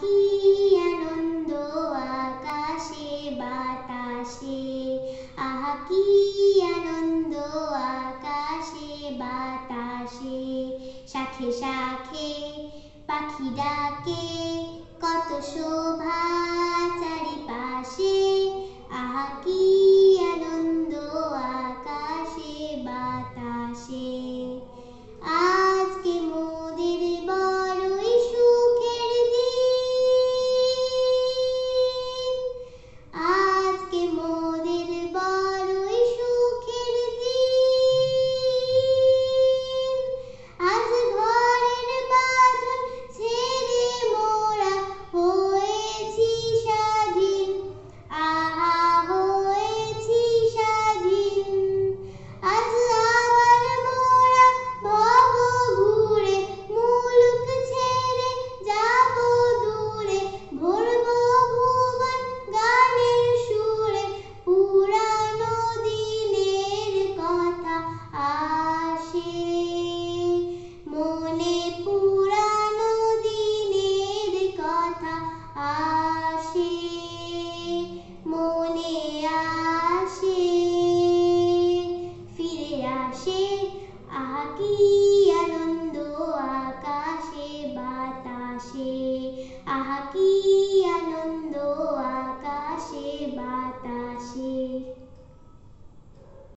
কি আনন্দ আকাশে বাতাসে, আহা কি আনন্দ আকাশে বাতাসে। শাখে শাখে পাখি ডাকে, কত শোভা চারিপাশে, আহা কি আনন্দ আকাশে বাতাসে। আজকে মোদের বড়ই সুখের দিন, আজকে মোদের বড়ই সুখের দিন। আজ ঘরের বাঁধন ছেড়ে মোরা হয়েছি স্বাধীন, আহা হয়েছি স্বাধীন। আজ আবার মোরা ভব ঘুরে, মুলুক ছেড়ে যাব দূরে, ভরব ভুবন গানের সুরে। পুরানো দিনের কথা আসে মনে, পুরানো দিনের কথা আসে মনে, আসে ফিরে আসে। আহা কি আনন্দ আকাশে বাতাসে, আহা কি